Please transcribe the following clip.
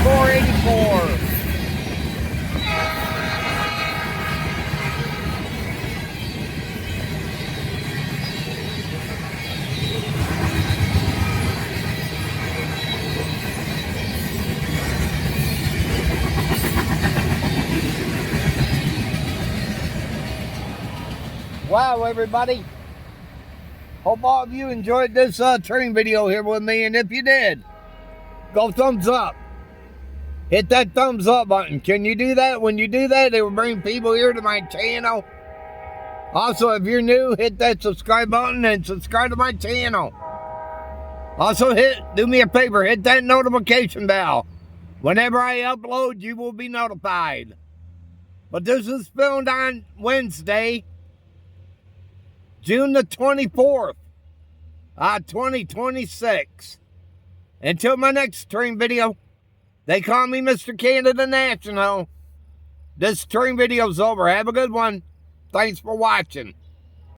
484. Wow, everybody. Hope all of you enjoyed this train video here with me. And if you did, go thumbs up. Hit that thumbs up button. Can you do that? When you do that, it will bring people here to my channel. Also, if you're new, hit that subscribe button and subscribe to my channel. Also, do me a favor, hit that notification bell. Whenever I upload, you will be notified. But this is filmed on Wednesday, June the 24th, 2026. Until my next train video, they call me Mr. Canada National. This train video's over. Have a good one. Thanks for watching.